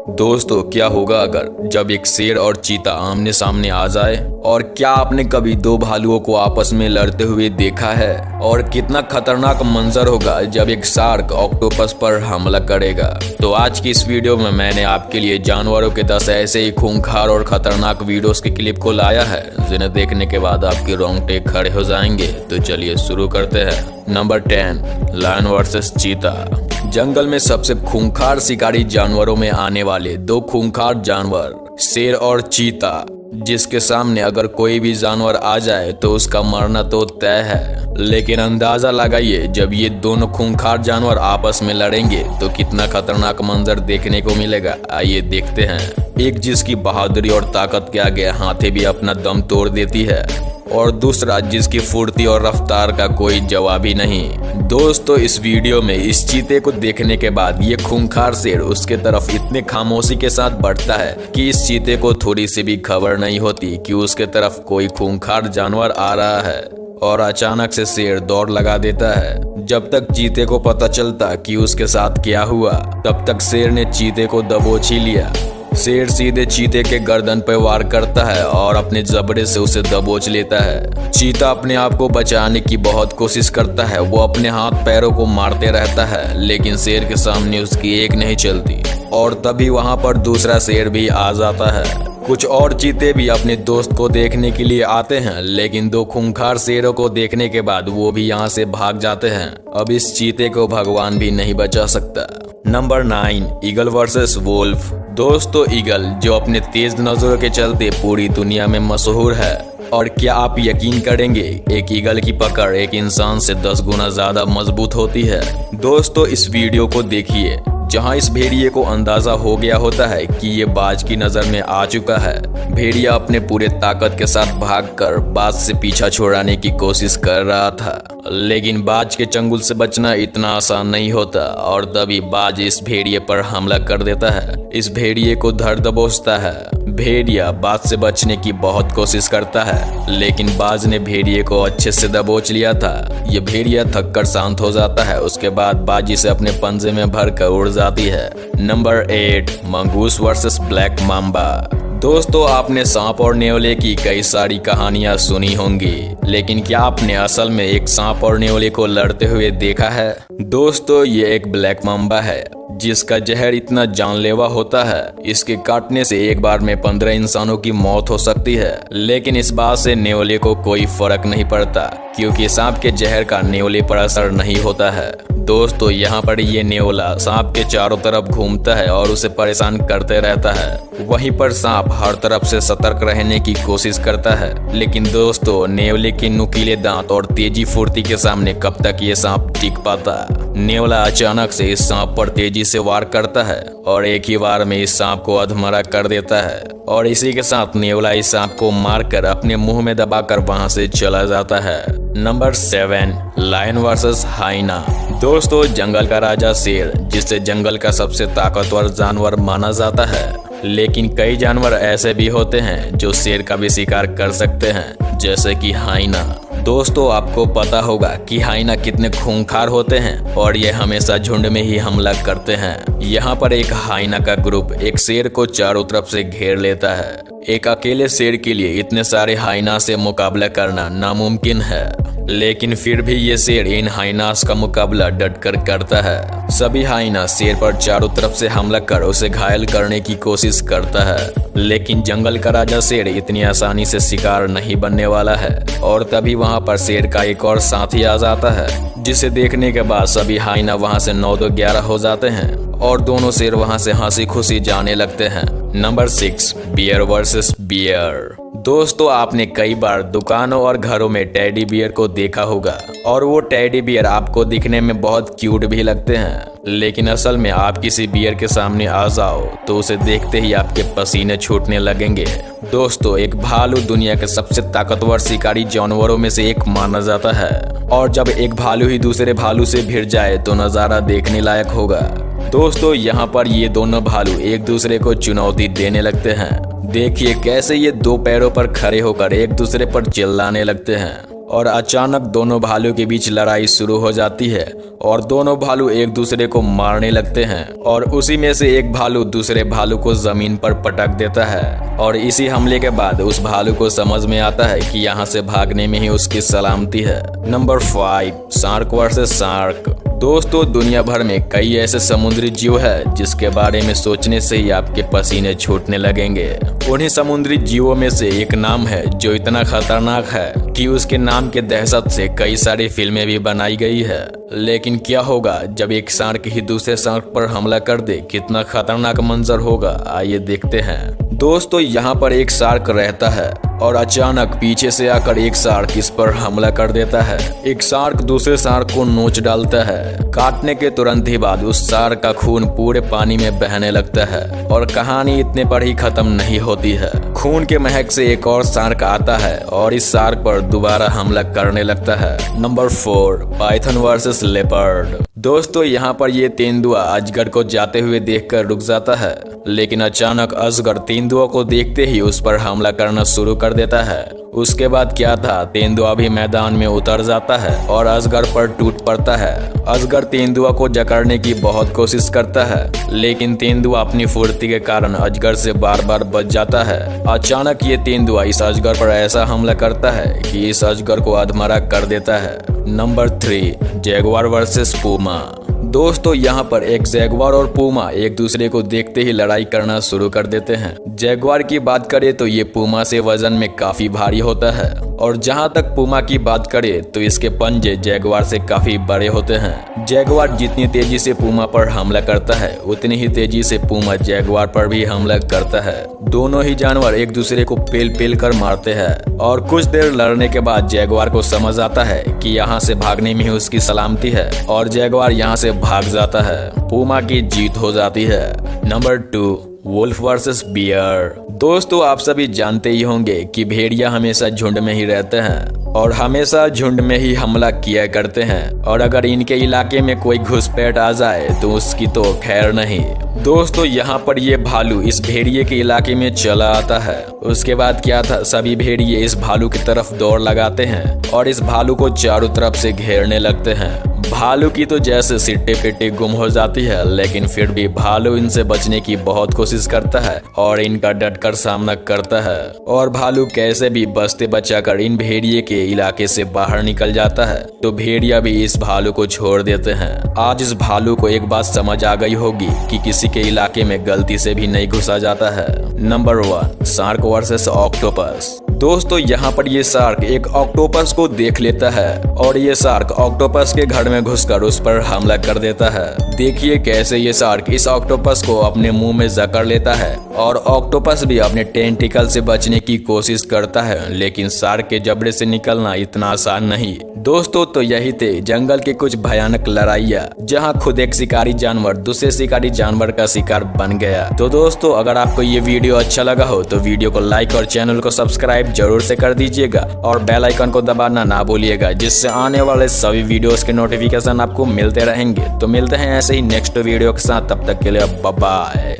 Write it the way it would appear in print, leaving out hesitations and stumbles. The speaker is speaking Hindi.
दोस्तों, क्या होगा अगर जब एक शेर और चीता आमने सामने आ जाए? और क्या आपने कभी दो भालुओं को आपस में लड़ते हुए देखा है? और कितना खतरनाक मंजर होगा जब एक शार्क ऑक्टोपस पर हमला करेगा। तो आज की इस वीडियो में मैंने आपके लिए जानवरों के 10 ऐसे ही खूंखार और खतरनाक वीडियोस के क्लिप को लाया है जिन्हें देखने के बाद आपके रोंगटे खड़े हो जाएंगे। तो चलिए शुरू करते हैं। नंबर 10, लायन वर्सेस चीता। जंगल में सबसे खूंखार शिकारी जानवरों में आने वाले दो खूंखार जानवर, शेर और चीता, जिसके सामने अगर कोई भी जानवर आ जाए तो उसका मरना तो तय है। लेकिन अंदाजा लगाइए, जब ये दोनों खूंखार जानवर आपस में लड़ेंगे तो कितना खतरनाक मंजर देखने को मिलेगा। आइए देखते हैं। एक जिसकी बहादुरी और ताकत के आगे हाथी भी अपना दम तोड़ देती है, और दूसरा जिसकी फुर्ती और रफ्तार का कोई जवाब ही नहीं। दोस्तों, इस वीडियो में इस चीते को देखने के बाद ये खूंखार शेर उसके तरफ इतने खामोशी के साथ बढ़ता है कि इस चीते को थोड़ी सी भी खबर नहीं होती कि उसके तरफ कोई खूंखार जानवर आ रहा है। और अचानक से शेर दौड़ लगा देता है। जब तक चीते को पता चलता कि उसके साथ क्या हुआ, तब तक शेर ने चीते को दबोच ही लिया। शेर सीधे चीते के गर्दन पर वार करता है और अपने जबड़े से उसे दबोच लेता है। चीता अपने आप को बचाने की बहुत कोशिश करता है। वो अपने हाथ पैरों को मारते रहता है, लेकिन शेर के सामने उसकी एक नहीं चलती। और तभी वहां पर दूसरा शेर भी आ जाता है। कुछ और चीते भी अपने दोस्त को देखने के लिए आते हैं, लेकिन दो खूंखार शेरों को देखने के बाद वो भी यहाँ से भाग जाते हैं। अब इस चीते को भगवान भी नहीं बचा सकता। Number 9, eagle versus wolf. दोस्तों, ईगल जो अपने तेज नजरों के चलते पूरी दुनिया में मशहूर है। और क्या आप यकीन करेंगे, एक ईगल की पकड़ एक इंसान से 10 गुना ज्यादा मजबूत होती है। दोस्तों, इस वीडियो को देखिए जहां इस भेड़िए को अंदाजा हो गया होता है कि ये बाज की नजर में आ चुका है। भेड़िया अपने पूरे ताकत के साथ भागकर बाज से पीछा छुड़ाने की कोशिश कर रहा था, लेकिन बाज के चंगुल से बचना इतना आसान नहीं होता। और तभी बाज इस भेड़िए पर हमला कर देता है, इस भेड़िए को धर दबोचता है। भेड़िया बाज से बचने की बहुत कोशिश करता है, लेकिन बाज ने भेड़िए को अच्छे से दबोच लिया था। ये भेड़िया थककर शांत हो जाता है। उसके बाद बाज इसे अपने पंजे में भरकर उड़ जाती है। Number 8, mongoose versus black mamba. दोस्तों, आपने सांप और नेवले की कई सारी कहानियां सुनी होंगी, लेकिन क्या आपने असल में एक सांप और नेवले को लड़ते हुए देखा है? दोस्तों, ये एक ब्लैक माम्बा है जिसका जहर इतना जानलेवा होता है, इसके काटने से एक बार में 15 इंसानों की मौत हो सकती है। लेकिन इस बात से नेवले को कोई फर्क नहीं पड़ता, क्योंकि सांप के जहर का नेवले पर असर नहीं होता है। दोस्तों, यहाँ पर ये नेवला सांप के चारों तरफ घूमता है और उसे परेशान करते रहता है। वहीं पर सांप हर तरफ से सतर्क रहने की कोशिश करता है। लेकिन दोस्तों, नेवले के नुकीले दांत और तेजी फुर्ती के सामने कब तक ये सांप टिक पाता? नेवला अचानक से इस सांप पर तेजी से वार करता है और एक ही वार में इस सांप को अधमरा कर देता है। और इसी के साथ नेवला इस सांप को मारकर अपने मुंह में दबाकर वहां से चला जाता है। Number 7, lion versus hyena. दोस्तों, जंगल का राजा शेर, जिसे जंगल का सबसे ताकतवर जानवर माना जाता है, लेकिन कई जानवर ऐसे भी होते हैं जो शेर का भी शिकार कर सकते हैं, जैसे कि हाइना। दोस्तों, आपको पता होगा कि हाइना कितने खूंखार होते हैं और ये हमेशा झुंड में ही हमला करते हैं। यहाँ पर एक हाइना का ग्रुप एक शेर को चारों तरफ से घेर लेता है। एक अकेले शेर के लिए इतने सारे हाइना से मुकाबला करना नामुमकिन है, लेकिन फिर भी ये शेर इन हाइनास का मुकाबला डटकर करता है। सभी हाइना शेर पर चारों तरफ से हमला कर उसे घायल करने की कोशिश करता है, लेकिन जंगल का राजा शेर इतनी आसानी से शिकार नहीं बनने वाला है। और तभी वहां पर शेर का एक और साथी आ जाता है, जिसे देखने के बाद सभी हाइना वहां से 9-11 हो जाते हैं और दोनों शेर वहां से हंसी खुशी जाने लगते हैं। Number 6, bear versus bear. दोस्तों, आपने कई बार दुकानों और घरों में टेडी बियर को देखा होगा, और वो टेडी बियर आपको दिखने में बहुत क्यूट भी लगते हैं। लेकिन असल में आप किसी बियर के सामने आ जाओ तो उसे देखते ही आपके पसीने छूटने लगेंगे। दोस्तों, एक भालू दुनिया के सबसे ताकतवर शिकारी जानवरों में से एक माना जाता है, और जब एक भालू ही दूसरे भालू से भिड़ जाए तो नजारा देखने लायक होगा। दोस्तों, यहाँ पर ये दोनों भालू एक दूसरे को चुनौती देने लगते हैं। देखिए कैसे ये दो पैरों पर खड़े होकर एक दूसरे पर चिल्लाने लगते हैं। और अचानक दोनों भालू के बीच लड़ाई शुरू हो जाती है और दोनों भालू एक दूसरे को मारने लगते हैं और उसी में से एक भालू दूसरे भालू को जमीन पर पटक देता है और इसी हमले के बाद उस भालू को समझ में आता है कि यहाँ से भागने में ही उसकी सलामती है। Number 5, shark versus shark. दोस्तों, दुनिया भर में कई ऐसे समुद्री जीव है जिसके बारे में सोचने से ही आपके पसीने छूटने लगेंगे। उन्हीं समुद्री जीवों में से एक नाम है जो इतना खतरनाक है कि उसके नाम के दहशत से कई सारी फिल्में भी बनाई गई है। लेकिन क्या होगा जब एक शार्क ही दूसरे शार्क पर हमला कर दे? कितना खतरनाक मंजर होगा, आइए देखते हैं। दोस्तों, यहाँ पर एक शार्क रहता है और अचानक पीछे से आकर एक शार्क इस पर हमला कर देता है। एक शार्क दूसरे शार्क को नोच डालता है। काटने के तुरंत ही बाद उस शार्क का खून पूरे पानी में बहने लगता है और कहानी इतने पर ही खत्म नहीं होती है। खून के महक से एक और शार्क आता है और इस शार्क पर दोबारा हमला करने लगता है। Number 4, Python versus leopard. दोस्तों, यहाँ पर ये तेंदुआ अजगर को जाते हुए देखकर रुक जाता है, लेकिन अचानक अजगर तेंदुआ को देखते ही उस पर हमला करना शुरू कर देता है। उसके बाद क्या था, तेंदुआ भी मैदान में उतर जाता है और अजगर पर टूट पड़ता है। अजगर तेंदुआ को जकड़ने की बहुत कोशिश करता है, लेकिन तेंदुआ अपनी फुर्ती के कारण अजगर से बार बार बच जाता है। अचानक ये तेंदुआ इस अजगर पर ऐसा हमला करता है कि इस अजगर को अधमरा कर देता है। Number 3, Jaguar versus Puma. दोस्तों, यहाँ पर एक जैगुआर और पूमा एक दूसरे को देखते ही लड़ाई करना शुरू कर देते हैं। जैगुआर की बात करें तो ये पूमा से वजन में काफी भारी होता है और जहाँ तक पूमा की बात करें तो इसके पंजे जैगुआर से काफी बड़े होते हैं। जैगुआर जितनी तेजी से पूमा पर हमला करता है उतनी ही तेजी से पूमा जैगुआर पर भी हमला करता है। दोनों ही जानवर एक दूसरे को पेल कर मारते हैं और कुछ देर लड़ने के बाद जैगुआर को समझ आता है कि यहाँ से भागने में ही उसकी सलामती है और जैगुआर यहाँ से भाग जाता है। पूमा की जीत हो जाती है। Number 2, wolf versus bear. दोस्तों, आप सभी जानते ही होंगे कि भेड़िया हमेशा झुंड में ही रहते हैं और हमेशा झुंड में ही हमला किया करते हैं और अगर इनके इलाके में कोई घुसपैठ आ जाए तो उसकी तो खैर नहीं। दोस्तों, यहाँ पर ये भालू इस भेड़िए के इलाके में चला आता है। उसके बाद क्या था, सभी भेड़िए इस भालू की तरफ दौड़ लगाते हैं और इस भालू को चारों तरफ से घेरने लगते हैं। भालू की तो जैसे सिट्टे पिट्टे गुम हो जाती है, लेकिन फिर भी भालू इनसे बचने की बहुत कोशिश करता है और इनका डटकर सामना करता है और भालू कैसे भी बचते बचाकर इन भेड़िए के इलाके से बाहर निकल जाता है तो भेड़िया भी इस भालू को छोड़ देते हैं। आज इस भालू को एक बात समझ आ गई होगी कि किसी के इलाके में गलती से भी नहीं घुसा जाता है। Number 1, shark versus octopus. दोस्तों, यहाँ पर ये शार्क एक ऑक्टोपस को देख लेता है और ये शार्क ऑक्टोपस के घर में घुसकर उस पर हमला कर देता है। देखिए कैसे ये शार्क इस ऑक्टोपस को अपने मुंह में जकड़ लेता है और ऑक्टोपस भी अपने टेंटिकल से बचने की कोशिश करता है, लेकिन शार्क के जबड़े से निकलना इतना आसान नहीं। दोस्तों, तो यही थे जंगल के कुछ भयानक लड़ाइयाँ जहाँ खुद एक शिकारी जानवर दूसरे शिकारी जानवर का शिकार बन गया। तो दोस्तों, अगर आपको ये वीडियो अच्छा लगा हो तो वीडियो को लाइक और चैनल को सब्सक्राइब जरूर से कर दीजिएगा और बेल आइकन को दबाना ना भूलिएगा, जिससे आने वाले सभी वीडियोस के नोटिफिकेशन आपको मिलते रहेंगे। तो मिलते हैं ऐसे ही नेक्स्ट वीडियो के साथ, तब तक के लिए बाय बाय।